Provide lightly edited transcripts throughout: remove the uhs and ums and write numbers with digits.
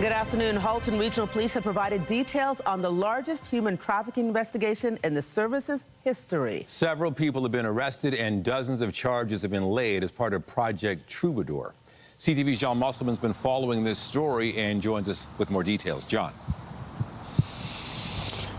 Good afternoon. Halton Regional Police have provided details on the largest human trafficking investigation in the service's history. Several people have been arrested and dozens of charges have been laid as part of Project Troubadour. CTV's John Musselman's been following this story and joins us with more details. John.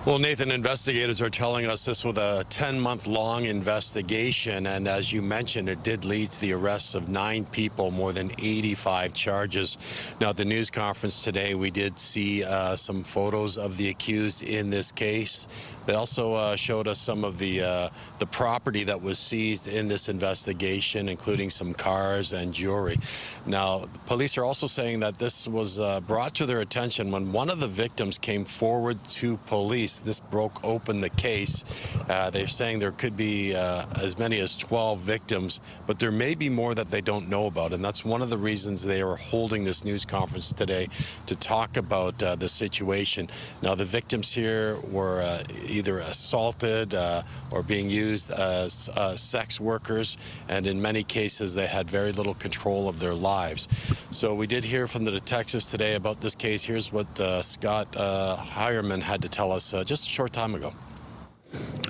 Well, Nathan, investigators are telling us this was a 10-month-long investigation, and as you mentioned, it did lead to the arrests of 9 people, more than 85 charges. Now, at the news conference today, we did see some photos of the accused in this case. They also showed us some of the property that was seized in this investigation, including some cars and jewelry. Now, the police are also saying that this was brought to their attention when one of the victims came forward to police. This broke open the case. They're saying there could be as many as 12 victims, but there may be more that they don't know about, and that's one of the reasons they are holding this news conference today, to talk about the situation. Now, the victims here were either assaulted or being used as sex workers, and in many cases they had very little control of their lives. So we did hear from the detectives today about this case. Here's what Scott Hireman had to tell us just a short time ago.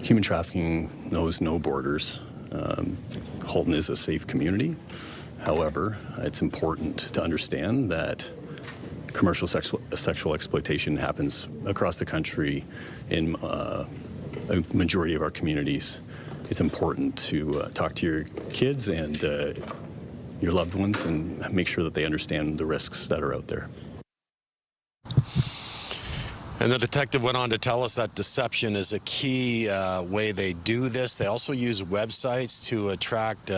Human trafficking knows no borders. Halton is a safe community. However, it's important to understand that commercial sexual exploitation happens across the country in a majority of our communities. It's important to talk to your kids and your loved ones and make sure that they understand the risks that are out there. And the detective went on to tell us that deception is a key way they do this. They also use websites to attract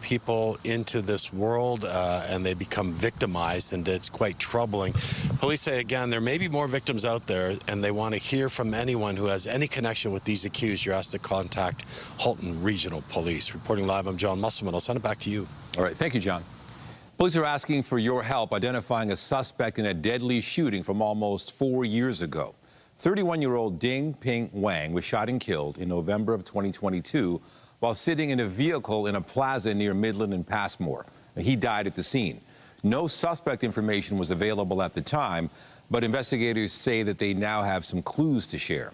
people into this world, and they become victimized, and it's quite troubling. Police say, again, there may be more victims out there, and they want to hear from anyone who has any connection with these accused. You're asked to contact Halton Regional Police. Reporting live, I'm John Musselman. I'll send it back to you. All right, thank you, John. Police are asking for your help identifying a suspect in a deadly shooting from almost 4 years ago. 31-year-old Ding Ping Wang was shot and killed in November of 2022 while sitting in a vehicle in a plaza near Midland and Passmore. He died at the scene. No suspect information was available at the time, but investigators say that they now have some clues to share.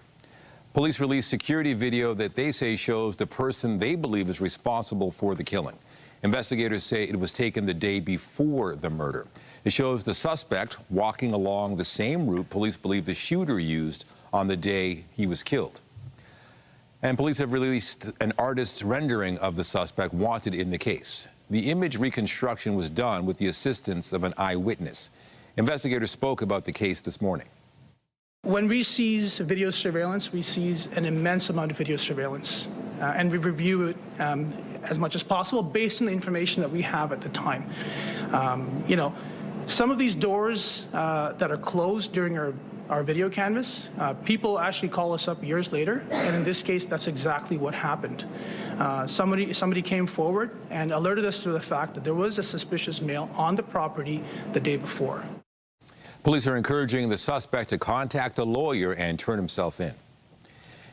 Police released security video that they say shows the person they believe is responsible for the killing. Investigators say it was taken the day before the murder. It shows the suspect walking along the same route police believe the shooter used on the day he was killed. And police have released an artist's rendering of the suspect wanted in the case. The image reconstruction was done with the assistance of an eyewitness. Investigators spoke about the case this morning. When we seize video surveillance, we seize an immense amount of video surveillance, and we review it as much as possible based on the information that we have at the time. You know, some of these doors that are closed during our video canvas, people actually call us up years later, and in this case, that's exactly what happened. Somebody came forward and alerted us to the fact that there was a suspicious male on the property the day before. Police are encouraging the suspect to contact a lawyer and turn himself in.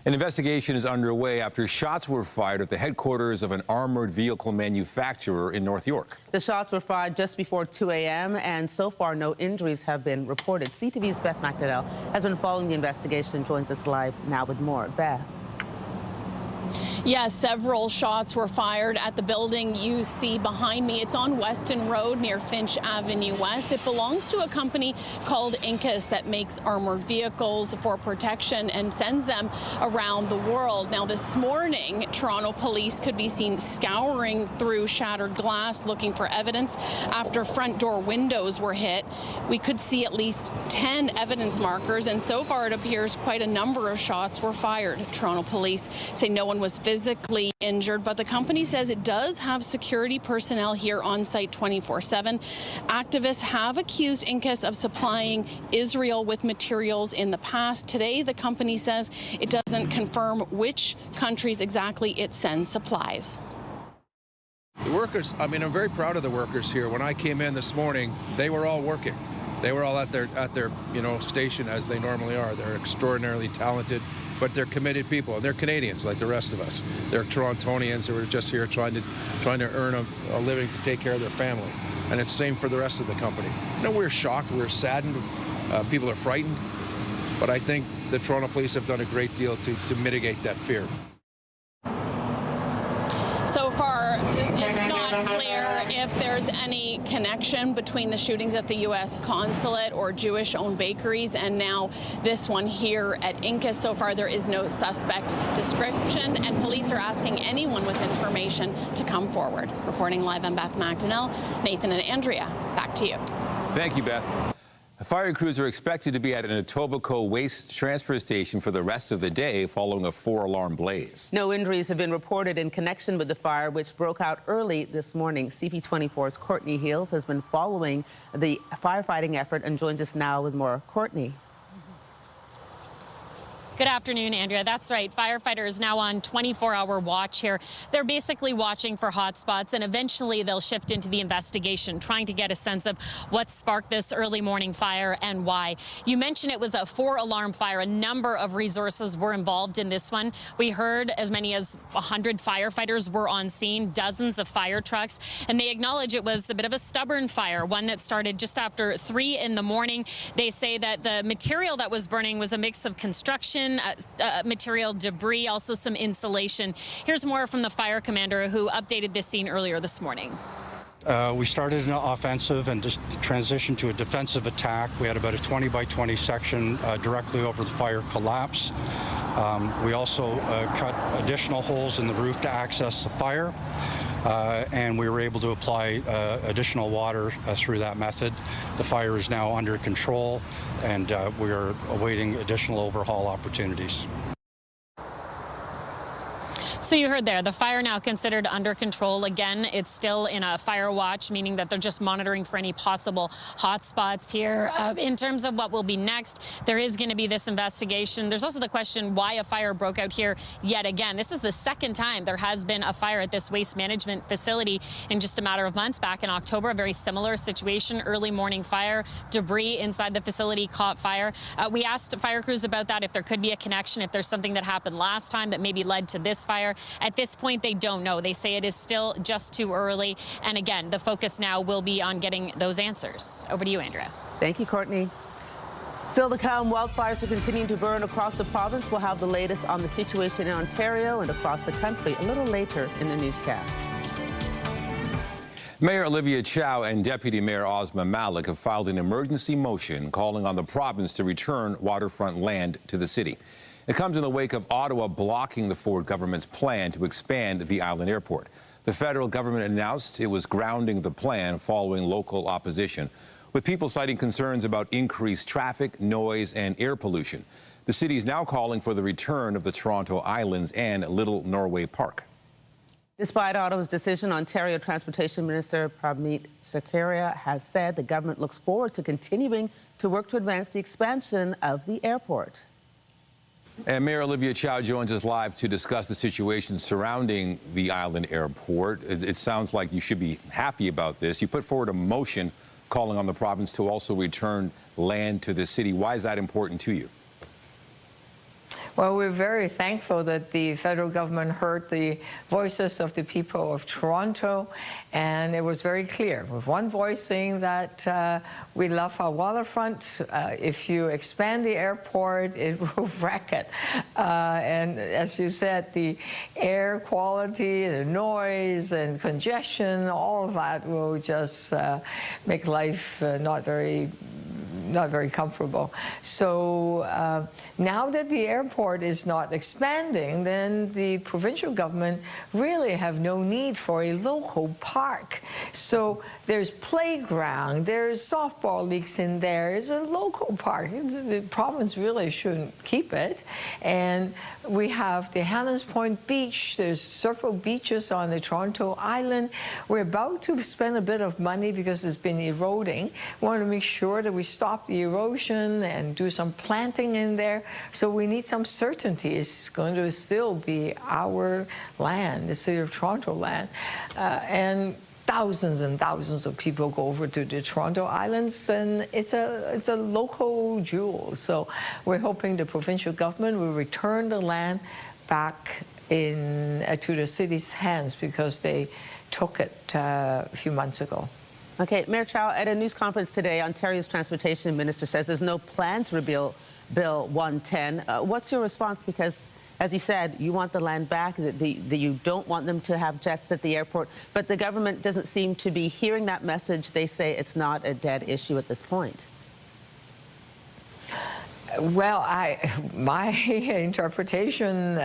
An investigation is underway after shots were fired at the headquarters of an armored vehicle manufacturer in North York. The shots were fired just before 2 a.m. and so far no injuries have been reported. CTV's Beth McNadell has been following the investigation and joins us live now with more. Beth. Yes, several shots were fired at the building you see behind me. It's on Weston Road near Finch Avenue West. It belongs to a company called INKAS that makes armored vehicles for protection and sends them around the world. Now, this morning, Toronto police could be seen scouring through shattered glass looking for evidence after front door windows were hit. We could see at least 10 evidence markers, and so far it appears quite a number of shots were fired. Toronto police say no one was physically injured, but the company says it does have security personnel here on site 24/7. Activists have accused INKAS of supplying Israel with materials in the past. Today, the company says it doesn't confirm which countries exactly it sends supplies. The workers, I mean, I'm very proud of the workers here. When I came in this morning, they were all working. They were all at their station as they normally are. They're extraordinarily talented, but they're committed people, and they're Canadians like the rest of us. They're Torontonians who are just here trying to earn a living to take care of their family. And it's the same for the rest of the company. You know, we're shocked, we're saddened People are frightened, but I think the Toronto Police have done a great deal to mitigate that fear. So far, it's not clear if there's any connection between the shootings at the U.S. consulate or Jewish-owned bakeries and now this one here at INKAS. So far, there is no suspect description, and police are asking anyone with information to come forward. Reporting live, I'm Beth McDonnell. Nathan and Andrea, back to you. Thank you, Beth. Fire crews are expected to be at an Etobicoke waste transfer station for the rest of the day following a 4-alarm blaze. No injuries have been reported in connection with the fire, which broke out early this morning. CP24's Courtney Heels has been following the firefighting effort and joins us now with more. Courtney. Good afternoon, Andrea. That's right. Firefighters now on 24-hour watch here. They're basically watching for hot spots, and eventually they'll shift into the investigation, trying to get a sense of what sparked this early morning fire and why. You mentioned it was a 4-alarm fire. A number of resources were involved in this one. We heard as many as 100 firefighters were on scene, dozens of fire trucks, and they acknowledge it was a bit of a stubborn fire, one that started just after 3 in the morning. They say that the material that was burning was a mix of construction, material, debris, also some insulation. Here's more from the fire commander who updated this scene earlier this morning. We started an offensive and just transitioned to a defensive attack. We had about a 20 by 20 section directly over the fire collapse. We also cut additional holes in the roof to access the fire. And we were able to apply additional water through that method. The fire is now under control, and we are awaiting additional overhaul opportunities. So you heard there, the fire now considered under control. Again, it's still in a fire watch, meaning that they're just monitoring for any possible hot spots here. In terms of what will be next, there is going to be this investigation. There's also the question why a fire broke out here yet again. This is the second time there has been a fire at this waste management facility in just a matter of months. Back in October, a very similar situation, early morning fire, debris inside the facility caught fire. We asked fire crews about that, if there could be a connection, if there's something that happened last time that maybe led to this fire. At this point, they don't know. They say it is still just too early. And again, the focus now will be on getting those answers. Over to you, Andrea. Thank you, Courtney. Still to come, wildfires are continuing to burn across the province. We'll have the latest on the situation in Ontario and across the country a little later in the newscast. Mayor Olivia Chow and Deputy Mayor Ozma Malik have filed an emergency motion calling on the province to return waterfront land to the city. It comes in the wake of Ottawa blocking the Ford government's plan to expand the island airport. The federal government announced it was grounding the plan following local opposition, with people citing concerns about increased traffic, noise, and air pollution. The city is now calling for the return of the Toronto Islands and Little Norway Park. Despite Ottawa's decision, Ontario Transportation Minister Parmeet Sarkaria has said the government looks forward to continuing to work to advance the expansion of the airport. And Mayor Olivia Chow joins us live to discuss the situation surrounding the island airport. It sounds like you should be happy about this. You put forward a motion calling on the province to also return land to the city. Why is that important to you? Well, we're very thankful that the federal government heard the voices of the people of Toronto, and it was very clear, with one voice saying that we love our waterfront. If you expand the airport, it will wreck it. And as you said, the air quality, the noise and congestion, all of that will just make life not very comfortable. So now that the airport is not expanding, then the provincial government really have no need for a local park. So there's playground, there's softball leagues in there, it's a local park. The province really shouldn't keep it. And we have the Hannah's Point Beach, there's several beaches on the Toronto Island. We're about to spend a bit of money because it's been eroding. We want to make sure that we stop the erosion and do some planting in there. So we need some certainty. It's going to still be our land, the City of Toronto land. And thousands and thousands of people go over to the Toronto Islands, and it's a local jewel. So we're hoping the provincial government will return the land back to the city's hands because they took it a few months ago. Okay, Mayor Chow, at a news conference today, Ontario's Transportation Minister says there's no plan to repeal Bill 110. What's your response? Because, as you said, you want the land back, that you don't want them to have jets at the airport, but the government doesn't seem to be hearing that message. They say it's not a dead issue at this point. Well, my interpretation,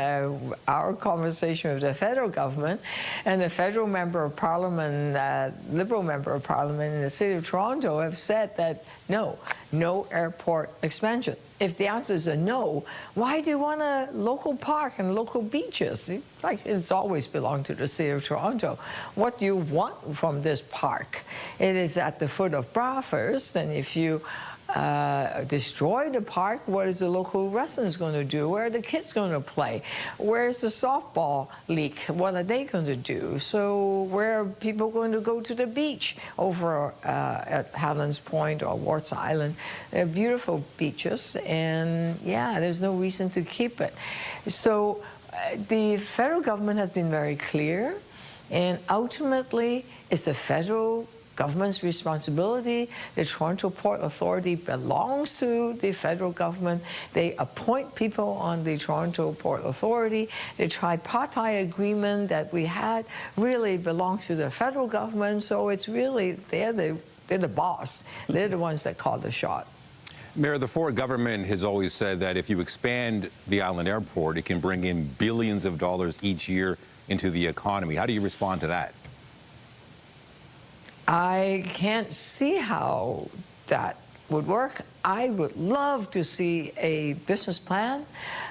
our conversation with the federal government and the federal member of parliament, Liberal member of parliament in the city of Toronto have said that no airport expansion. If the answer is a no, why do you want a local park and local beaches? Like it's always belonged to the city of Toronto. What do you want from this park? It is at the foot of Bathurst, and if you destroy the park, what is the local residents going to do? Where are the kids going to play? Where's the softball league? What are they going to do? So where are people going to go to the beach over at Halton's Point or Warts Island? They're beautiful beaches, and yeah, there's no reason to keep it. So the federal government has been very clear, and ultimately it's the federal government's responsibility. The Toronto Port Authority belongs to the federal government. They appoint people on the Toronto Port Authority. The tripartite agreement that we had really belongs to the federal government, so it's really, they're the boss. They're the ones that call the shot. Mayor, the Ford government has always said that if you expand the island airport, it can bring in billions of dollars each year into the economy. How do you respond to that? I can't see how that would work. I would love to see a business plan,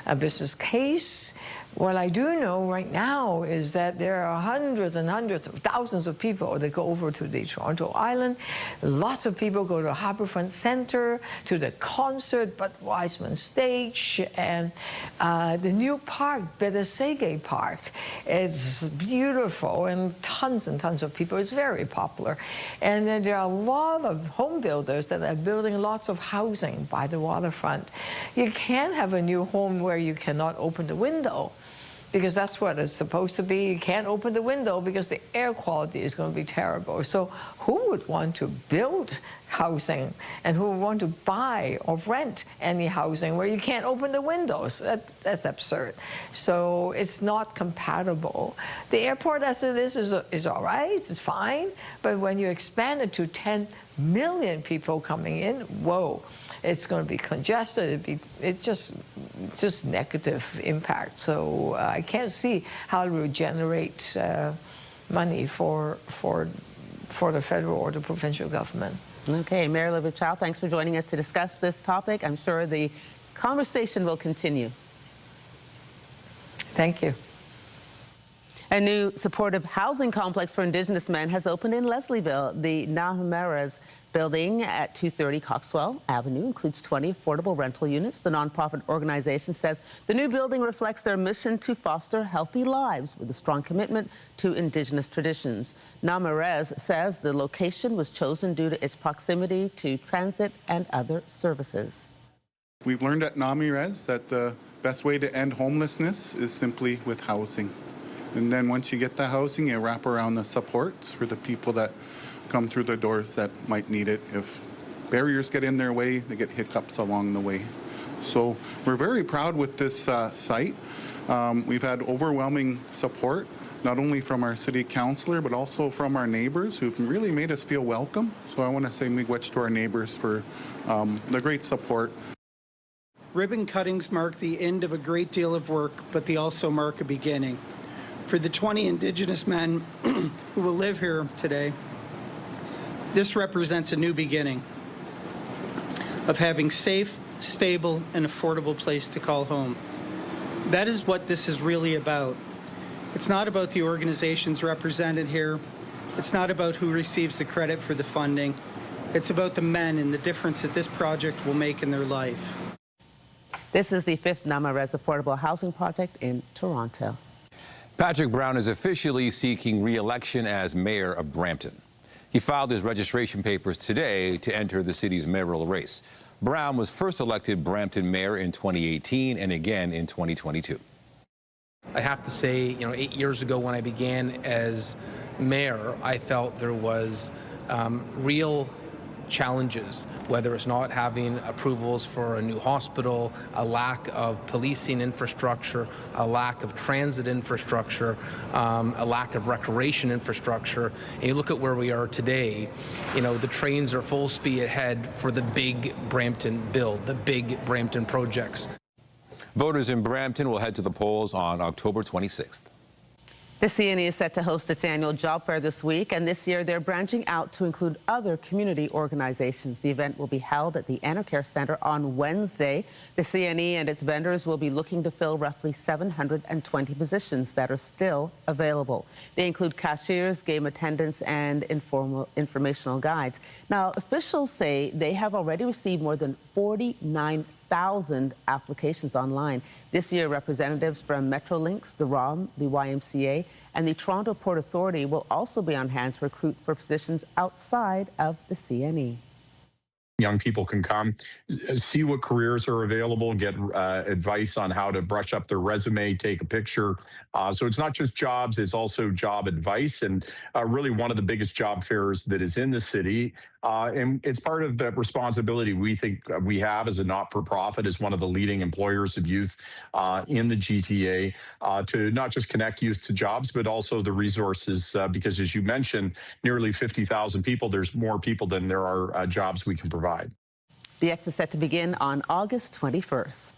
a business case. What I do know right now is that there are hundreds and hundreds of thousands of people that go over to the Toronto Island. Lots of people go to Harbourfront Centre, to the concert, but Wiseman Stage, and the new park, Bedesege Park, is beautiful, and tons of people. It's very popular. And then there are a lot of home builders that are building lots of housing by the waterfront. You can't have a new home where you cannot open the window, because that's what it's supposed to be. You can't open the window because the air quality is going to be terrible. So who would want to build housing, and who would want to buy or rent any housing where you can't open the windows? That's absurd. So it's not compatible. The airport as it is all right, it's fine, but when you expand it to 10 million people coming in, whoa. It's going to be congested. It's just negative impact. So I can't see how it will generate money for the federal or the provincial government. Okay, Mayor Olivia Chow, thanks for joining us to discuss this topic. I'm sure the conversation will continue. Thank you. A new supportive housing complex for Indigenous men has opened in Leslieville. The Nahumeras building at 230 Coxwell Avenue includes 20 affordable rental units. The nonprofit organization says the new building reflects their mission to foster healthy lives with a strong commitment to Indigenous traditions. Nahumeras says the location was chosen due to its proximity to transit and other services. We've learned at Nahumeras that the best way to end homelessness is simply with housing. And then once you get the housing, you wrap around the supports for the people that come through the doors that might need it. If barriers get in their way, they get hiccups along the way. So we're very proud with this site. We've had overwhelming support, not only from our city councillor, but also from our neighbors who've really made us feel welcome. So I want to say miigwech to our neighbors for the great support. Ribbon cuttings mark the end of a great deal of work, but they also mark a beginning. For the 20 Indigenous men who will live here today, this represents a new beginning of having safe, stable, and affordable place to call home. That is what this is really about. It's not about the organizations represented here. It's not about who receives the credit for the funding. It's about the men and the difference that this project will make in their life. This is the 5th Nahumeras affordable housing project in Toronto. Patrick Brown is officially seeking re-election as mayor of Brampton. He filed his registration papers today to enter the city's mayoral race. Brown was first elected Brampton mayor in 2018 and again in 2022. I have to say, 8 years ago when I began as mayor, I felt there was real challenges, whether it's not having approvals for a new hospital, a lack of policing infrastructure, a lack of transit infrastructure, a lack of recreation infrastructure. And you look at where we are today, you know, the trains are full speed ahead for the big Brampton build, the big Brampton projects. Voters in Brampton will head to the polls on October 26th. The CNE is set to host its annual job fair this week, and this year they're branching out to include other community organizations. The event will be held at the Anarcare Center on Wednesday. The CNE and its vendors will be looking to fill roughly 720 positions that are still available. They include cashiers, game attendants, and informational guides. Now, officials say they have already received more than 49,000 applications online. This year, representatives from Metrolinx, the ROM, the YMCA, and the Toronto Port Authority will also be on hand to recruit for positions outside of the CNE. Young people can come, see what careers are available, get advice on how to brush up their resume, take a picture. So it's not just jobs, it's also job advice, and really one of the biggest job fairs that is in the city. And it's part of the responsibility we think we have as a not-for-profit, as one of the leading employers of youth in the GTA, to not just connect youth to jobs, but also the resources, because as you mentioned, nearly 50,000 people, there's more people than there are jobs we can provide. The X is set to begin on August 21st.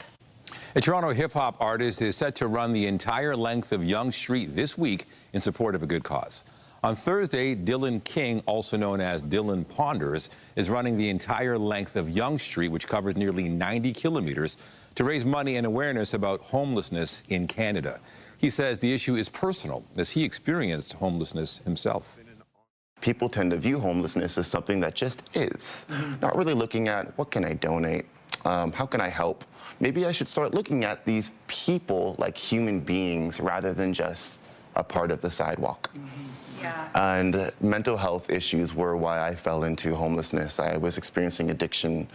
A Toronto hip-hop artist is set to run the entire length of Yonge Street this week in support of a good cause. On Thursday, Dylan King, also known as Dylan Ponders, is running the entire length of Yonge Street, which covers nearly 90 kilometers, to raise money and awareness about homelessness in Canada. He says the issue is personal, as he experienced homelessness himself. People tend to view homelessness as something that just is, not really looking at what can I donate, how can I help. Maybe I should start looking at these people like human beings rather than just a part of the sidewalk. Yeah. And mental health issues were why I fell into homelessness. I was experiencing addiction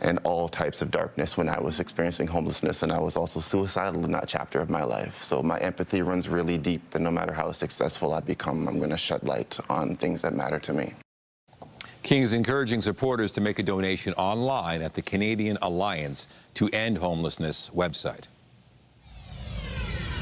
and all types of darkness when I was experiencing homelessness, and I was also suicidal in that chapter of my life. So my empathy runs really deep, and no matter how successful I become, I'm going to shed light on things that matter to me. King is encouraging supporters to make a donation online at the Canadian Alliance to End Homelessness website.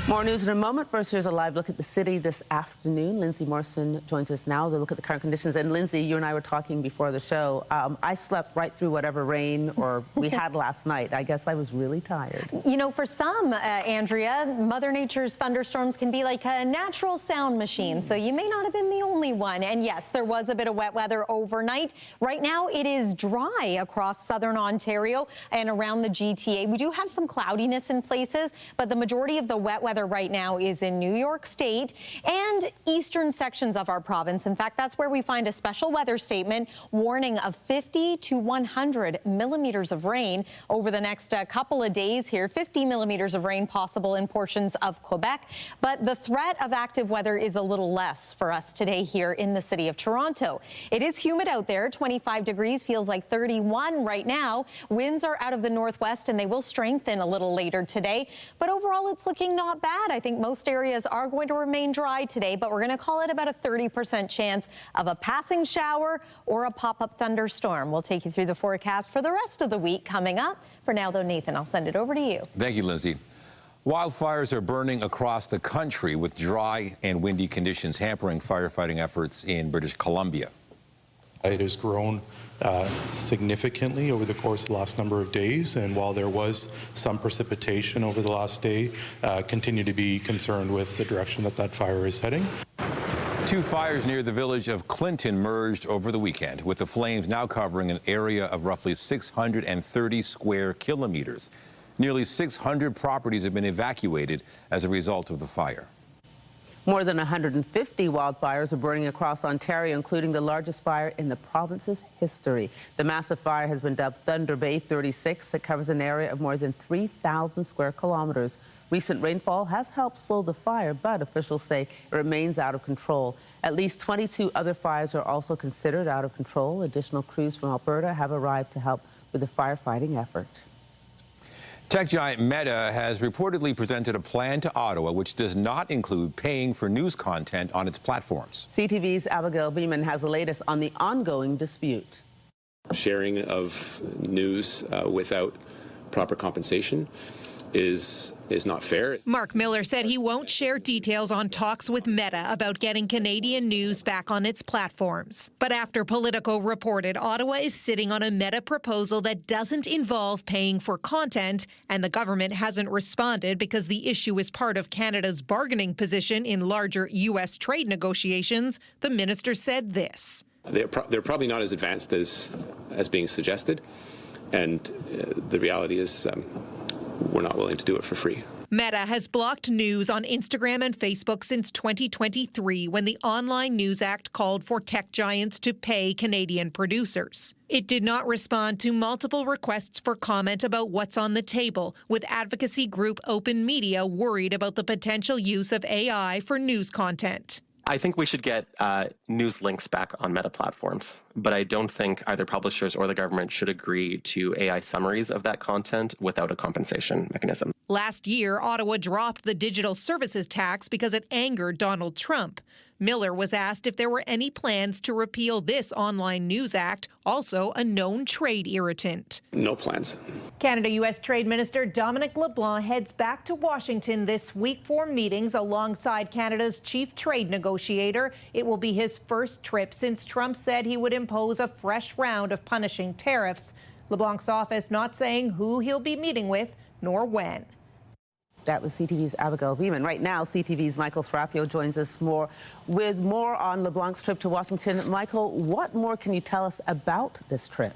More news in a moment. First, here's a live look at the city this afternoon. Lindsay Morrison joins us now to look at the current conditions. And Lindsay, you and I were talking before the show. I slept right through whatever rain or we had last night. I guess I was really tired. You know, for some, Andrea, Mother Nature's thunderstorms can be like a natural sound machine. So you may not have been the only one. And yes, there was a bit of wet weather overnight. Right now, it is dry across southern Ontario and around the GTA. We do have some cloudiness in places, but the majority of the wet weather right now is in New York State and eastern sections of our province. In fact, that's where we find a special weather statement warning of 50 to 100 millimeters of rain over the next couple of days here. 50 millimeters of rain possible in portions of Quebec, but the threat of active weather is a little less for us today here in the city of Toronto. It is humid out there. 25 degrees feels like 31 right now. Winds are out of the northwest and they will strengthen a little later today, but overall it's looking not bad. I think most areas are going to remain dry today, but we're going to call it about a 30% chance of a passing shower or a pop-up thunderstorm. We'll take you through the forecast for the rest of the week coming up. For now, though, Nathan, I'll send it over to you. Thank you, Lindsay. Wildfires are burning across the country with dry and windy conditions hampering firefighting efforts in British Columbia. It has grown significantly over the course of the last number of days, and while there was some precipitation over the last day, continue to be concerned with the direction that that fire is heading. Two fires near the village of Clinton merged over the weekend, with the flames now covering an area of roughly 630 square kilometers. Nearly 600 properties have been evacuated as a result of the fire. More than 150 wildfires are burning across Ontario, including the largest fire in the province's history. The massive fire has been dubbed Thunder Bay 36. It covers an area of more than 3,000 square kilometers. Recent rainfall has helped slow the fire, but officials say it remains out of control. At least 22 other fires are also considered out of control. Additional crews from Alberta have arrived to help with the firefighting effort. Tech giant Meta has reportedly presented a plan to Ottawa which does not include paying for news content on its platforms. CTV's Abigail Beeman has the latest on the ongoing dispute. Sharing of news without proper compensation is not fair. Mark Miller said he won't share details on talks with Meta about getting Canadian news back on its platforms. But after Politico reported Ottawa is sitting on a Meta proposal that doesn't involve paying for content, and the government hasn't responded because the issue is part of Canada's bargaining position in larger U.S. trade negotiations, the minister said this. They're probably not as advanced as being suggested, and the reality is we're not willing to do it for free. Meta has blocked news on Instagram and Facebook since 2023, when the Online News Act called for tech giants to pay Canadian producers. It did not respond to multiple requests for comment about what's on the table, with advocacy group Open Media worried about the potential use of AI for news content. I think we should get news links back on Meta platforms, but I don't think either publishers or the government should agree to AI summaries of that content without a compensation mechanism. Last year, Ottawa dropped the digital services tax because it angered Donald Trump. Miller was asked if there were any plans to repeal this Online News Act, also a known trade irritant. No plans. Canada-U.S. Trade Minister Dominic LeBlanc heads back to Washington this week for meetings alongside Canada's chief trade negotiator. It will be his first trip since Trump said he would impose a fresh round of punishing tariffs. LeBlanc's office not saying who he'll be meeting with nor when. That was CTV's Abigail Beeman. Right now, CTV's Michael Sfrappio joins us with more on LeBlanc's trip to Washington. Michael, what more can you tell us about this trip?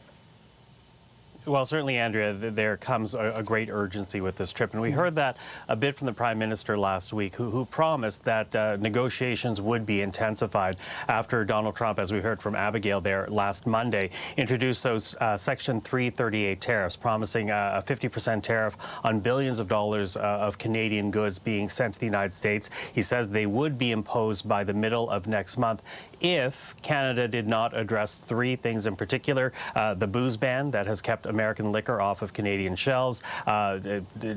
Well, certainly, Andrea, there comes a great urgency with this trip. And we heard that a bit from the Prime Minister last week, who promised that negotiations would be intensified after Donald Trump, as we heard from Abigail there last Monday, introduced those Section 338 tariffs, promising a 50% tariff on billions of dollars of Canadian goods being sent to the United States. He says they would be imposed by the middle of next month if Canada did not address three things in particular: the booze ban that has kept American liquor off of Canadian shelves,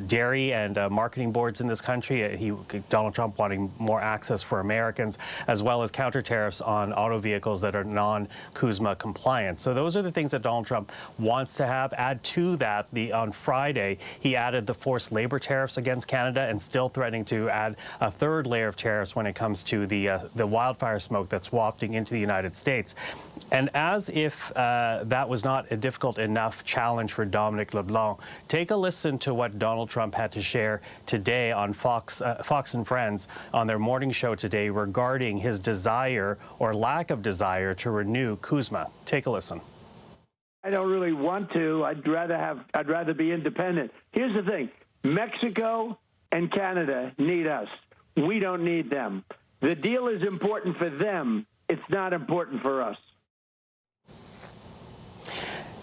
dairy and marketing boards in this country, Donald Trump wanting more access for Americans, as well as counter tariffs on auto vehicles that are non-CUSMA compliant. So those are the things that Donald Trump wants to have. Add to that, on Friday, he added the forced labor tariffs against Canada, and still threatening to add a third layer of tariffs when it comes to the wildfire smoke that's wafting into the United States. And as if that was not a difficult enough challenge for Dominic LeBlanc, take a listen to what Donald Trump had to share today on Fox and Friends on their morning show today regarding his desire or lack of desire to renew CUSMA. Take a listen. I don't really want to. I'd rather be independent. Here's the thing: Mexico and Canada need us. We don't need them. The deal is important for them. It's not important for us.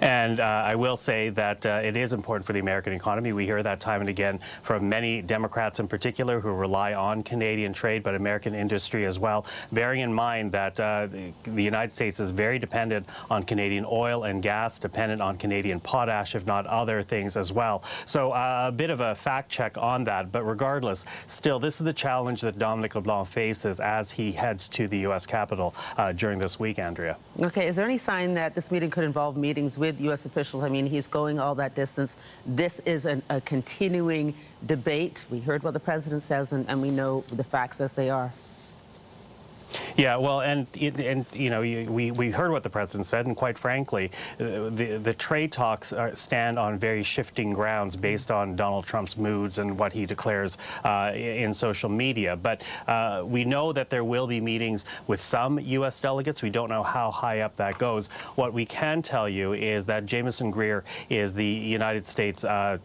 And I will say that it is important for the American economy. We hear that time and again from many Democrats in particular who rely on Canadian trade, but American industry as well, bearing in mind that the United States is very dependent on Canadian oil and gas, dependent on Canadian potash, if not other things as well. So a bit of a fact check on that. But regardless, still, this is the challenge that Dominic LeBlanc faces as he heads to the U.S. Capitol during this week, Andrea. Okay, is there any sign that this meeting could involve meetings with U.S. officials? I mean, he's going all that distance. This is a continuing debate. We heard what the president says, and we know the facts as they are. Yeah, well, and you know, we heard what the president said, and quite frankly, the trade talks stand on very shifting grounds based on Donald Trump's moods and what he declares in social media. But we know that there will be meetings with some U.S. delegates. We don't know how high up that goes. What we can tell you is that Jamieson Greer is the United States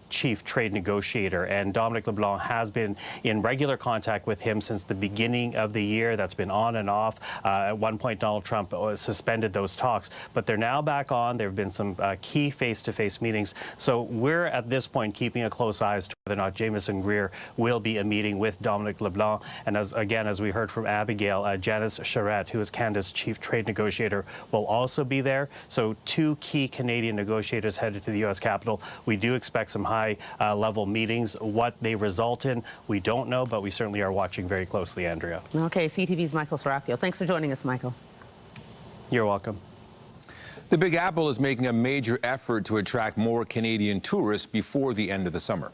chief trade negotiator, and Dominic LeBlanc has been in regular contact with him since the beginning of the year. That's been on and off. At one point, Donald Trump suspended those talks, but they're now back on. There have been some key face-to-face meetings. So we're at this point keeping a close eye as to whether or not Jameson Greer will be a meeting with Dominic LeBlanc. And as we heard from Abigail, Janice Charette, who is Canada's chief trade negotiator, will also be there. So 2 key Canadian negotiators headed to the U.S. Capitol. We do expect some high-level meetings. What they result in, we don't know, but we certainly are watching very closely, Andrea. Okay, CTV's Michael Serapio. Thanks for joining us, Michael. You're welcome. The Big Apple is making a major effort to attract more Canadian tourists before the end of the summer.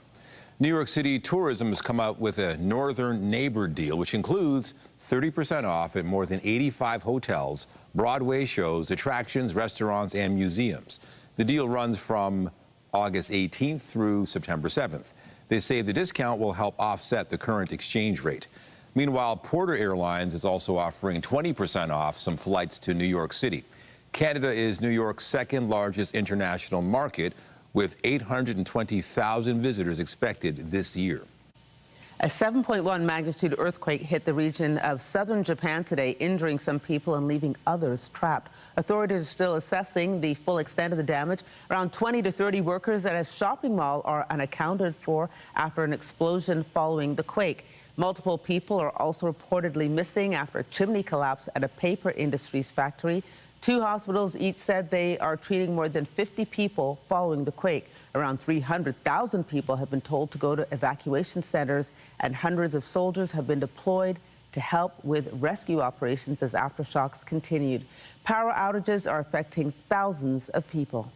New York City Tourism has come out with a Northern Neighbor deal, which includes 30% off at more than 85 hotels, Broadway shows, attractions, restaurants, and museums. The deal runs from August 18th through September 7th. They say the discount will help offset the current exchange rate. Meanwhile, Porter Airlines is also offering 20% off some flights to New York City. Canada is New York's second largest international market, with 820,000 visitors expected this year. A 7.1 magnitude earthquake hit the region of southern Japan today, injuring some people and leaving others trapped. Authorities are still assessing the full extent of the damage. Around 20 to 30 workers at a shopping mall are unaccounted for after an explosion following the quake. Multiple people are also reportedly missing after a chimney collapse at a paper industries factory. 2 hospitals each said they are treating more than 50 people following the quake. Around 300,000 people have been told to go to evacuation centers, and hundreds of soldiers have been deployed to help with rescue operations as aftershocks continued. Power outages are affecting thousands of people.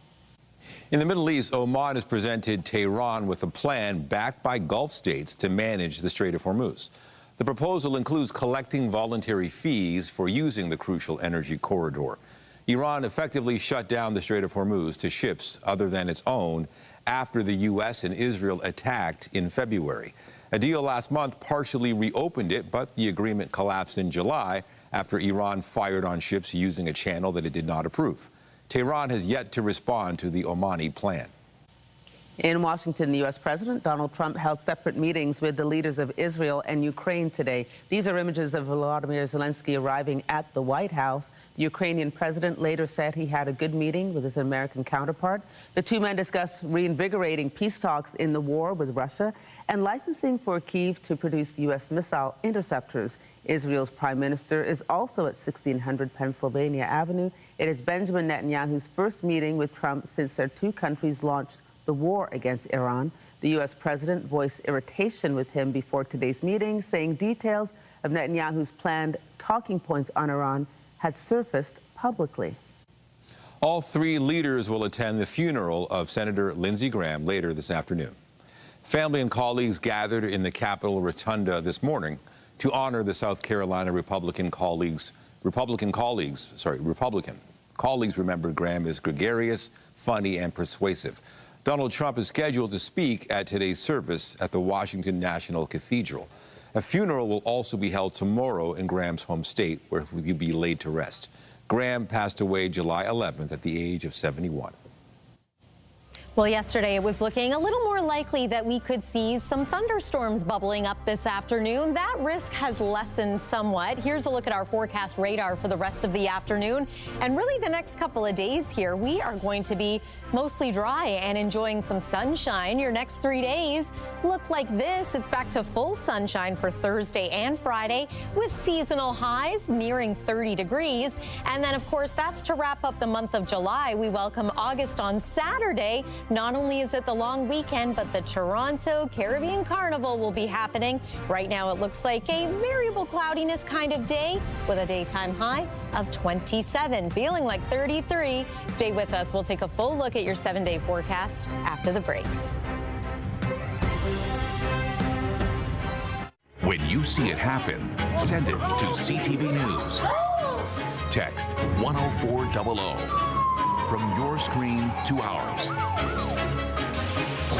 In the Middle East, Oman has presented Tehran with a plan backed by Gulf states to manage the Strait of Hormuz. The proposal includes collecting voluntary fees for using the crucial energy corridor. Iran effectively shut down the Strait of Hormuz to ships other than its own after the U.S. and Israel attacked in February. A deal last month partially reopened it, but the agreement collapsed in July after Iran fired on ships using a channel that it did not approve. Tehran has yet to respond to the Omani plan. In Washington, the U.S. President Donald Trump held separate meetings with the leaders of Israel and Ukraine today. These are images of Volodymyr Zelensky arriving at the White House. The Ukrainian president later said he had a good meeting with his American counterpart. The 2 men discussed reinvigorating peace talks in the war with Russia and licensing for Kyiv to produce U.S. missile interceptors. Israel's prime minister is also at 1600 Pennsylvania Avenue. It is Benjamin Netanyahu's first meeting with Trump since their 2 countries launched the war against Iran. The U.S. president voiced irritation with him before today's meeting, saying details of Netanyahu's planned talking points on Iran had surfaced publicly. All 3 leaders will attend the funeral of Senator Lindsey Graham later this afternoon. Family and colleagues gathered in the Capitol Rotunda this morning to honor the South Carolina Republican colleagues remembered Graham as gregarious, funny, and persuasive. Donald Trump is scheduled to speak at today's service at the Washington National Cathedral. A funeral will also be held tomorrow in Graham's home state, where he'll be laid to rest. Graham passed away July 11th at the age of 71. Well, yesterday it was looking a little more likely that we could see some thunderstorms bubbling up this afternoon. That risk has lessened somewhat. Here's a look at our forecast radar for the rest of the afternoon. And really the next couple of days here, we are going to be mostly dry and enjoying some sunshine. Your next 3 days look like this. It's back to full sunshine for Thursday and Friday with seasonal highs nearing 30 degrees. And then, of course, that's to wrap up the month of July. We welcome August on Saturday. Not only is it the long weekend, but the Toronto Caribbean Carnival will be happening. Right now, it looks like a variable cloudiness kind of day with a daytime high of 27, feeling like 33. Stay with us. We'll take a full look at your 7-day forecast after the break. When you see it happen, send it to CTV News. Text 10400. From your screen to ours.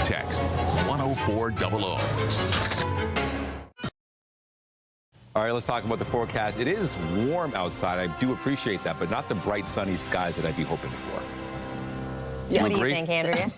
Text 10400. All right, let's talk about the forecast. It is warm outside. I do appreciate that, but not the bright, sunny skies that I'd be hoping for. Yeah. What do you think, Andrea?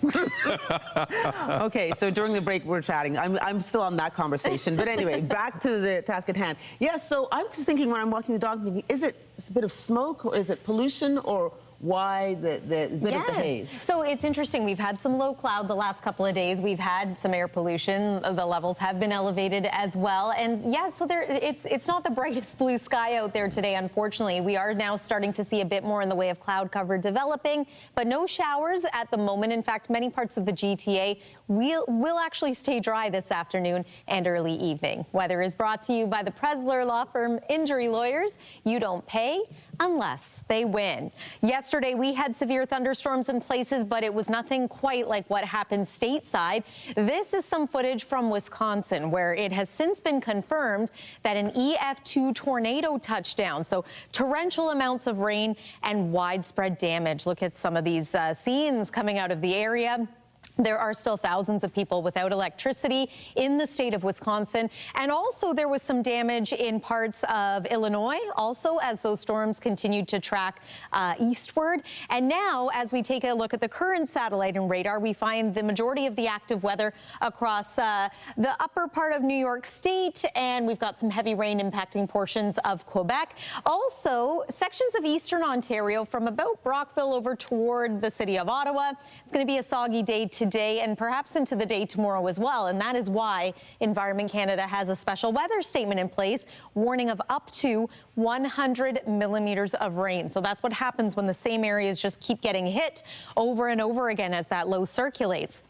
Okay, so during the break, we're chatting. I'm still on that conversation. But anyway, back to the task at hand. Yes, so I'm just thinking when I'm walking the dog, thinking, is it a bit of smoke, or is it pollution, or why the bit of the haze? So it's interesting. We've had some low cloud the last couple of days. We've had some air pollution. The levels have been elevated as well. And yeah, so it's not the brightest blue sky out there today, unfortunately. We are now starting to see a bit more in the way of cloud cover developing, but no showers at the moment. In fact, many parts of the GTA will actually stay dry this afternoon and early evening. Weather is brought to you by the Presler Law Firm Injury Lawyers. You don't pay unless they win. Yesterday, we had severe thunderstorms in places, but it was nothing quite like what happened stateside. This is some footage from Wisconsin, where it has since been confirmed that an EF2 tornado touched down. So torrential amounts of rain and widespread damage. Look at some of these scenes coming out of the area. There are still thousands of people without electricity in the state of Wisconsin. And also there was some damage in parts of Illinois, also as those storms continued to track eastward. And now, as we take a look at the current satellite and radar, we find the majority of the active weather across the upper part of New York State. And we've got some heavy rain impacting portions of Quebec. Also, sections of eastern Ontario from about Brockville over toward the city of Ottawa. It's going to be a soggy day today and perhaps into the day tomorrow as well. And that is why Environment Canada has a special weather statement in place, warning of up to 100 millimeters of rain. So that's what happens when the same areas just keep getting hit over and over again as that low circulates.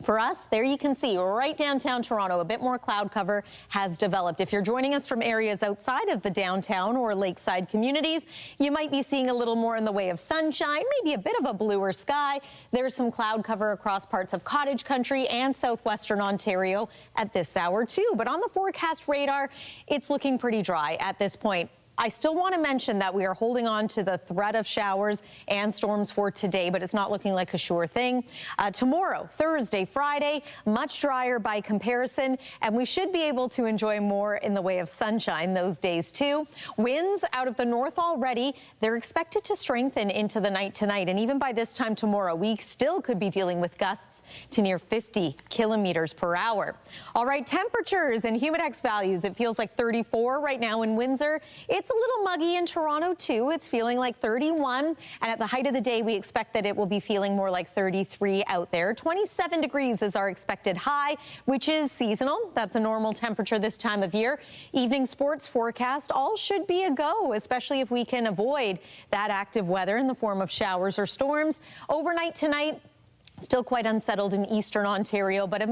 For us, there you can see right downtown Toronto, a bit more cloud cover has developed. If you're joining us from areas outside of the downtown or lakeside communities, you might be seeing a little more in the way of sunshine, maybe a bit of a bluer sky. There's some cloud cover across parts of cottage country and southwestern Ontario at this hour too. But on the forecast radar, it's looking pretty dry at this point. I still want to mention that we are holding on to the threat of showers and storms for today, but it's not looking like a sure thing. Tomorrow, Thursday, Friday, much drier by comparison, and we should be able to enjoy more in the way of sunshine those days too. Winds out of the north already. They're expected to strengthen into the night tonight, and even by this time tomorrow, we still could be dealing with gusts to near 50 kilometers per hour. All right, temperatures and humidex values. It feels like 34 right now in Windsor. It's a little muggy in Toronto, too. It's feeling like 31. And at the height of the day, we expect that it will be feeling more like 33 out there. 27 degrees is our expected high, which is seasonal. That's a normal temperature this time of year. Evening sports forecast, all should be a go, especially if we can avoid that active weather in the form of showers or storms. Overnight tonight, still quite unsettled in eastern Ontario, but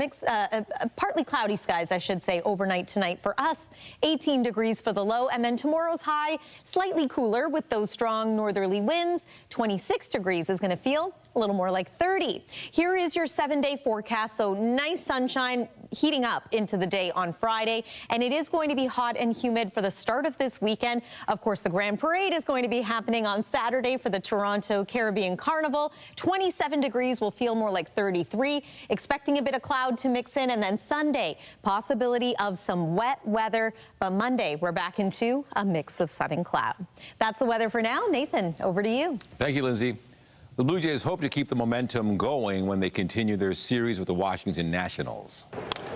partly cloudy skies, I should say, overnight tonight for us. 18 degrees for the low, and then tomorrow's high, slightly cooler with those strong northerly winds. 26 degrees is going to feel a little more like 30. Here is your 7-day forecast. So nice sunshine heating up into the day on Friday, and it is going to be hot and humid for the start of this weekend. Of course, the Grand Parade is going to be happening on Saturday for the Toronto Caribbean Carnival. 27 degrees will feel more like 33. Expecting a bit of cloud to mix in, and then Sunday, possibility of some wet weather. But Monday, we're back into a mix of sun and cloud. That's the weather for now. Nathan, over to you. Thank you, Lindsay. The Blue Jays hope to keep the momentum going when they continue their series with the Washington Nationals.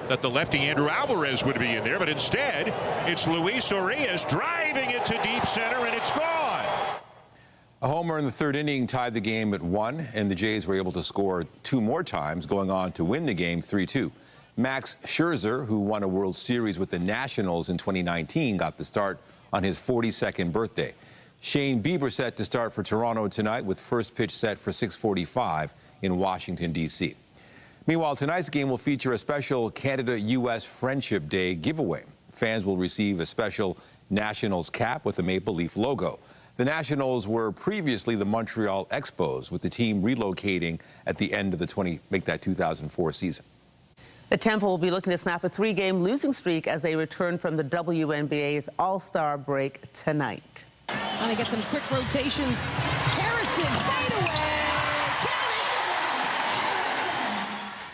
That the lefty Andrew Alvarez would be in there, but instead it's Luis Urias driving it to deep center, and it's gone. A homer in the third inning tied the game at 1, and the Jays were able to score 2 more times, going on to win the game 3-2. Max Scherzer, who won a World Series with the Nationals in 2019, got the start on his 42nd birthday. Shane Bieber set to start for Toronto tonight with first pitch set for 6:45 in Washington, D.C. Meanwhile, tonight's game will feature a special Canada-U.S. Friendship Day giveaway. Fans will receive a special Nationals cap with a Maple Leaf logo. The Nationals were previously the Montreal Expos, with the team relocating at the end of the 2004 season. The Temple will be looking to snap a 3-game losing streak as they return from the WNBA's All-Star break tonight. Trying to get some quick rotations. Harrison, fade away.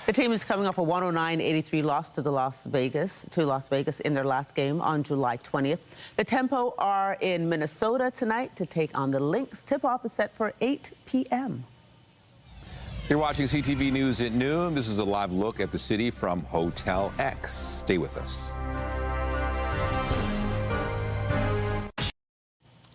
The team is coming off a 109-83 loss to Las Vegas in their last game on July 20th. The Tempo are in Minnesota tonight to take on the Lynx. Tip-off is set for 8 p.m. You're watching CTV News at noon. This is a live look at the city from Hotel X. Stay with us.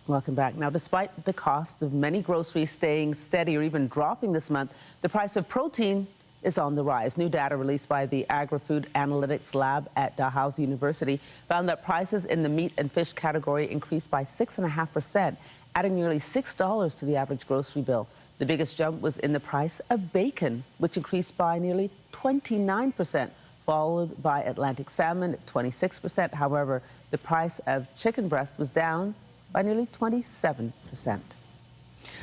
Welcome back. Now, despite the cost of many groceries staying steady or even dropping this month, the price of protein is on the rise. New data released by the Agri-Food Analytics Lab at Dalhousie University found that prices in the meat and fish category increased by 6.5%, adding nearly $6 to the average grocery bill. The biggest jump was in the price of bacon, which increased by nearly 29%, followed by Atlantic salmon at 26%. However, the price of chicken breast was down by nearly 27%.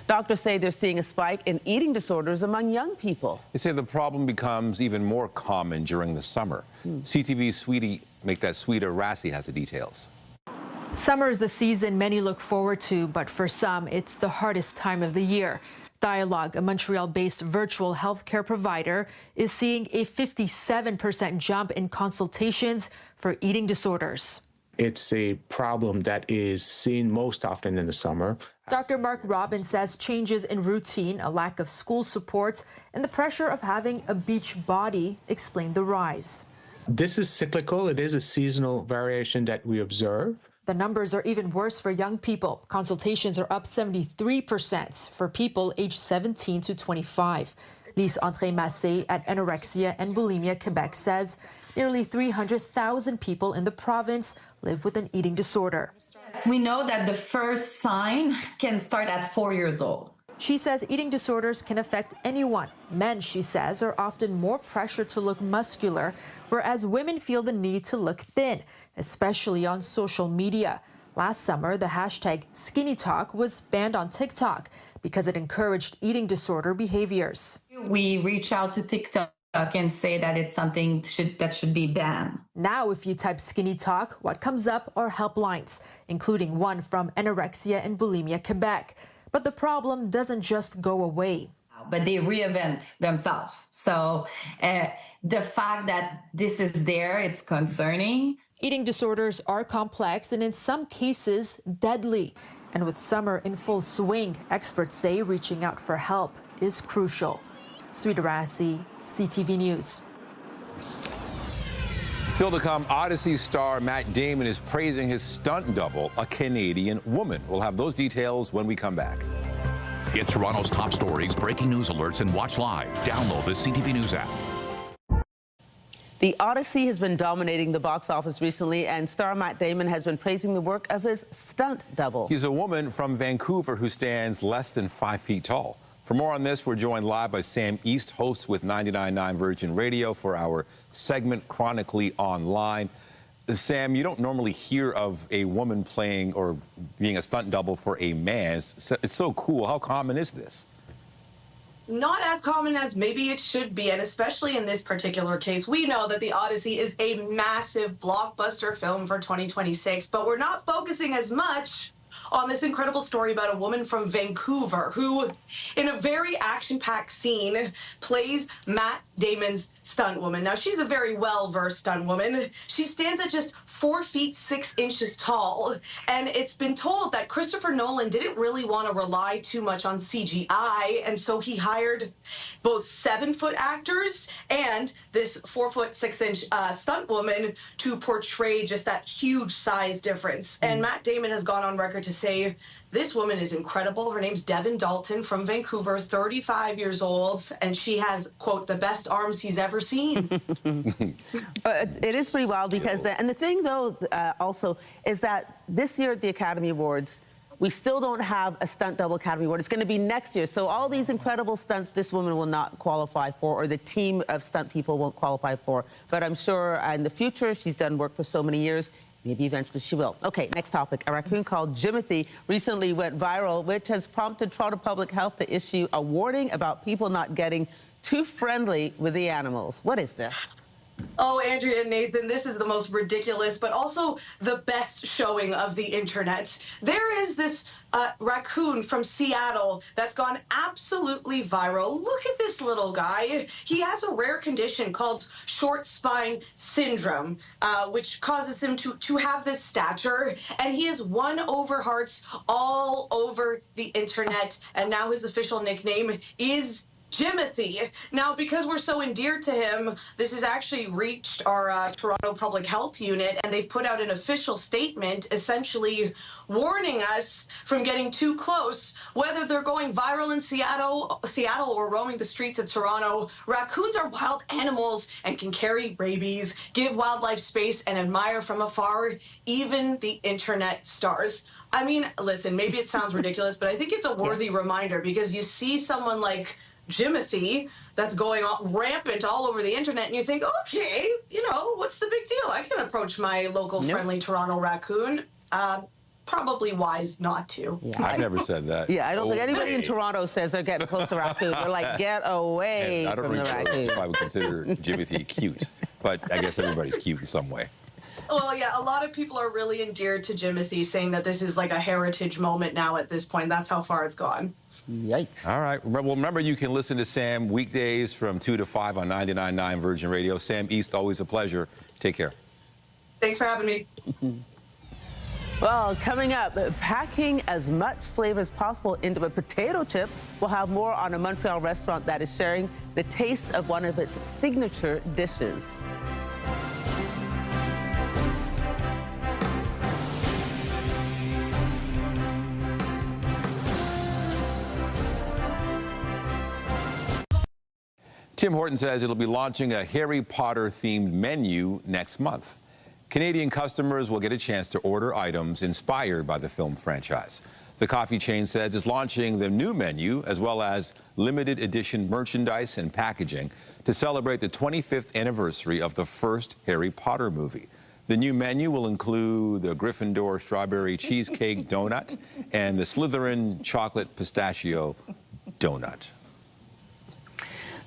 Doctors say they're seeing a spike in eating disorders among young people. They say the problem becomes even more common during the summer. CTV's Sweeta Rassi has the details. Summer is the season many look forward to, but for some, it's the hardest time of the year. Dialogue, a Montreal-based virtual healthcare provider, is seeing a 57% jump in consultations for eating disorders. It's a problem that is seen most often in the summer. Dr. Mark Robbins says changes in routine, a lack of school support, and the pressure of having a beach body explain the rise. This is cyclical. It is a seasonal variation that we observe. The numbers are even worse for young people. Consultations are up 73% for people aged 17 to 25. Lise André-Massé at Anorexia and Bulimia Quebec says nearly 300,000 people in the province live with an eating disorder. We know that the first sign can start at 4 years old. She says eating disorders can affect anyone. Men, she says, are often more pressured to look muscular, whereas women feel the need to look thin, especially on social media. Last summer, the hashtag Skinny Talk was banned on TikTok because it encouraged eating disorder behaviors. We reach out to TikTok and say that it's something that should be banned. Now, if you type Skinny Talk, what comes up are helplines, including one from Anorexia and Bulimia Quebec. But the problem doesn't just go away. But they reinvent themselves. So the fact that this is there, it's concerning. Eating disorders are complex and in some cases deadly. And with summer in full swing, experts say reaching out for help is crucial. Sweeta Rassi, CTV News. Still to come, Odyssey star Matt Damon is praising his stunt double, a Canadian woman. We'll have those details when we come back. Get Toronto's top stories, breaking news alerts, and watch live. Download the CTV News app. The Odyssey has been dominating the box office recently, and star Matt Damon has been praising the work of his stunt double. He's a woman from Vancouver who stands less than 5 feet tall. For more on this, we're joined live by Sam East, host with 99.9 Virgin Radio, for our segment Chronically Online. Sam, you don't normally hear of a woman playing or being a stunt double for a man. It's so cool. How common is this? Not as common as maybe it should be, and especially in this particular case. We know that The Odyssey is a massive blockbuster film for 2026, but we're not focusing as much on this incredible story about a woman from Vancouver who, in a very action-packed scene, plays Matt Damon's stunt woman. Now, she's a very well-versed stunt woman. She stands at just 4 feet 6 inches tall, and it's been told that Christopher Nolan didn't really want to rely too much on CGI, and so he hired both 7-foot actors and this 4 foot 6 inch stunt woman to portray just that huge size difference. And Matt Damon has gone on record to say this woman is incredible. Her name's Devin Dalton from Vancouver, 35 years old, and she has, quote, the best arms he's ever seen. It is pretty wild because, and the thing though also is that this year at the Academy Awards, we still don't have a stunt double Academy Award. It's going to be next year. So all these incredible stunts this woman will not qualify for, or the team of stunt people won't qualify for. But I'm sure in the future, she's done work for so many years, maybe eventually she will. Okay, next topic. A raccoon called Jimothy recently went viral, which has prompted Toronto Public Health to issue a warning about people not getting too friendly with the animals. What is this? Oh, Andrea and Nathan, this is the most ridiculous, but also the best showing of the internet. There is this raccoon from Seattle that's gone absolutely viral. Look at this little guy. He has a rare condition called short spine syndrome, which causes him to have this stature, and he has won over hearts all over the internet, and now his official nickname is Jimothy. Now, because we're so endeared to him, this has actually reached our Toronto Public Health Unit, and they've put out an official statement essentially warning us from getting too close. Whether they're going viral in Seattle or roaming the streets of Toronto, raccoons are wild animals and can carry rabies, give wildlife space, and admire from afar even the internet stars. I mean, listen, maybe it sounds ridiculous, but I think it's a worthy reminder, because you see someone like Jimothy that's going rampant all over the internet, and you think, okay, you know, what's the big deal? I can approach my local friendly Toronto raccoon. Probably wise not to. Yeah. I've never said that. Yeah, I don't think anybody in Toronto says they're getting close to raccoon. They're like, get away from the raccoon. I would consider Jimothy cute, but I guess everybody's cute in some way. Well, yeah, a lot of people are really endeared to Jimothy, saying that this is like a heritage moment now at this point. That's how far it's gone. Yikes. All right. Well, remember, you can listen to Sam weekdays from 2 to 5 on 99.9 Virgin Radio. Sam East, always a pleasure. Take care. Thanks for having me. Well, coming up, packing as much flavor as possible into a potato chip. We'll have more on a Montreal restaurant that is sharing the taste of one of its signature dishes. Tim Horton says it'll be launching a Harry Potter-themed menu next month. Canadian customers will get a chance to order items inspired by the film franchise. The coffee chain says it's launching the new menu as well as limited edition merchandise and packaging to celebrate the 25th anniversary of the first Harry Potter movie. The new menu will include the Gryffindor strawberry cheesecake donut and the Slytherin chocolate pistachio donut.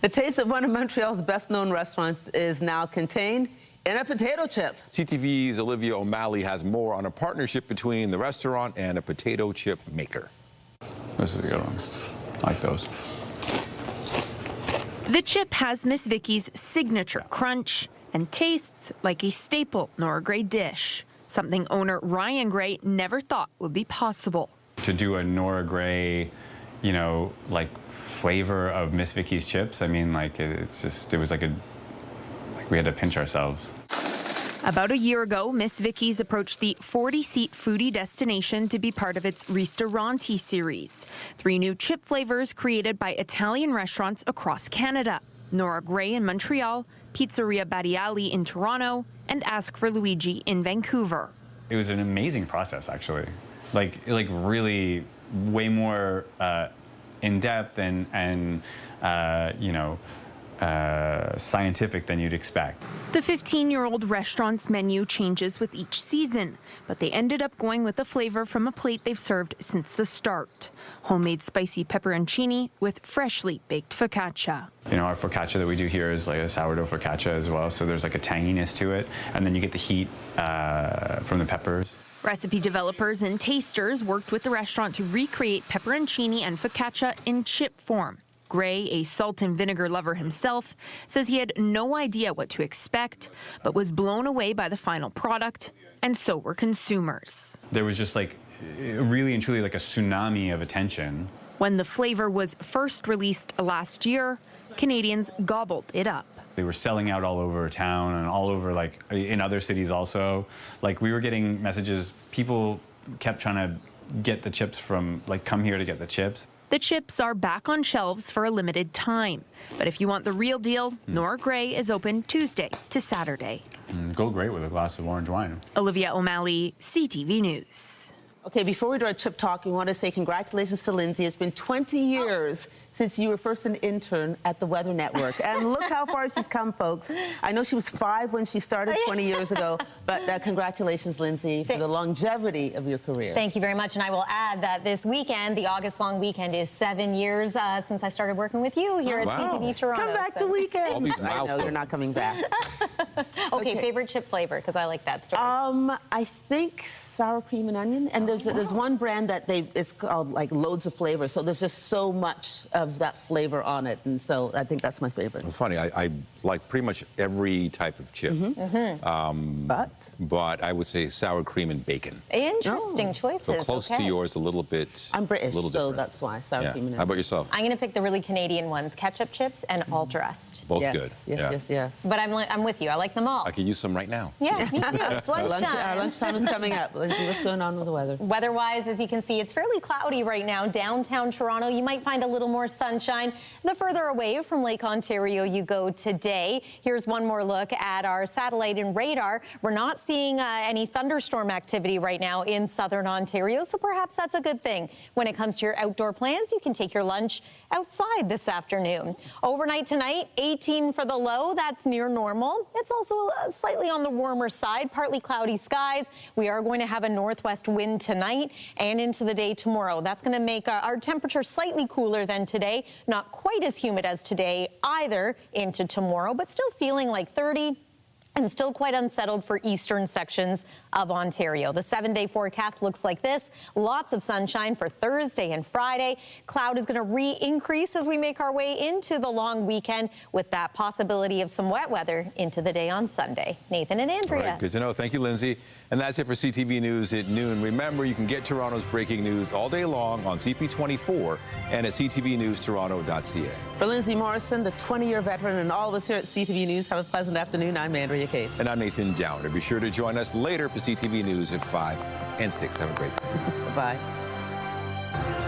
The taste of one of Montreal's best-known restaurants is now contained in a potato chip. CTV's Olivia O'Malley has more on a partnership between the restaurant and a potato chip maker. This is a good one. I like those. The chip has Miss Vicky's signature crunch and tastes like a staple Nora Gray dish, something owner Ryan Gray never thought would be possible. To do a Nora Gray, you know, like flavor of Miss Vicky's chips, I mean, like, it was like we had to pinch ourselves. About a year ago, Miss Vicky's approached the 40-seat foodie destination to be part of its Ristoranti series. 3 new chip flavors created by Italian restaurants across Canada. Nora Gray in Montreal, Pizzeria Battiali in Toronto, and Ask for Luigi in Vancouver. It was an amazing process, actually. Like really way more in-depth and you know, scientific than you'd expect. The 15-year-old restaurant's menu changes with each season, but they ended up going with the flavor from a plate they've served since the start. Homemade spicy pepperoncini with freshly baked focaccia. You know, our focaccia that we do here is like a sourdough focaccia as well, so there's like a tanginess to it, and then you get the heat from the peppers. Recipe developers and tasters worked with the restaurant to recreate pepperoncini and focaccia in chip form. Gray, a salt and vinegar lover himself, says he had no idea what to expect, but was blown away by the final product, and so were consumers. There was just like really and truly like a tsunami of attention. When the flavor was first released last year, Canadians gobbled it up. They were selling out all over town and all over, like, in other cities also. Like, we were getting messages, people kept trying to get the chips from, like, come here to get the chips. The chips are back on shelves for a limited time. But if you want the real deal, Nora Gray is open Tuesday to Saturday. Go great with a glass of orange wine. Olivia O'Malley, CTV News. Okay, before we do our chip talk, we want to say congratulations to Lindsay. It's been 20 years since you were first an intern at the Weather Network. And look how far she's come, folks. I know she was 5 when she started 20 years ago, but congratulations, Lindsay, for the longevity of your career. Thank you very much. And I will add that this weekend, the August long weekend, is 7 years since I started working with you here at CTV Toronto. Come back to weekend. All these I know you're not coming back. Okay, favorite chip flavor, because I like that story. I think sour cream and onion. And there's one brand that it's called like loads of flavor. So there's just so much of that flavor on it. And so I think that's my favorite. It's funny. I like pretty much every type of chip. But I would say sour cream and bacon. Interesting choices. So close to yours, a little bit. I'm British, little so different. that's why sour cream and onion. How about yourself? I'm going to pick the really Canadian ones, ketchup chips and all dressed. Both good. Yes. But I'm with you. I like them all. I could use some right now. Yeah, me too. It's lunchtime. Our lunchtime is coming up. Let's see what's going on with the weather. Weather-wise, as you can see, it's fairly cloudy right now. Downtown Toronto, you might find a little more sunshine the further away from Lake Ontario you go today. Here's one more look at our satellite and radar. We're not seeing any thunderstorm activity right now in southern Ontario, so perhaps that's a good thing. When it comes to your outdoor plans, you can take your lunch outside this afternoon. Overnight tonight, 18 for the low. That's near normal. It's also slightly on the warmer side, partly cloudy skies. We are going to have a northwest wind tonight and into the day tomorrow. That's going to make our temperature slightly cooler than today. Not quite as humid as today either into tomorrow, but still feeling like 30. And still quite unsettled for eastern sections of Ontario. The 7-day forecast looks like this. Lots of sunshine for Thursday and Friday. Cloud is going to re-increase as we make our way into the long weekend with that possibility of some wet weather into the day on Sunday. Nathan and Andrea. All right, good to know. Thank you, Lindsay. And that's it for CTV News at noon. Remember, you can get Toronto's breaking news all day long on CP24 and at ctvnewstoronto.ca. For Lindsay Morrison, the 20-year veteran, and all of us here at CTV News, have a pleasant afternoon. I'm Andrea Case. And I'm Nathan Downer. Be sure to join us later for CTV News at 5 and 6. Have a great day. Bye-bye.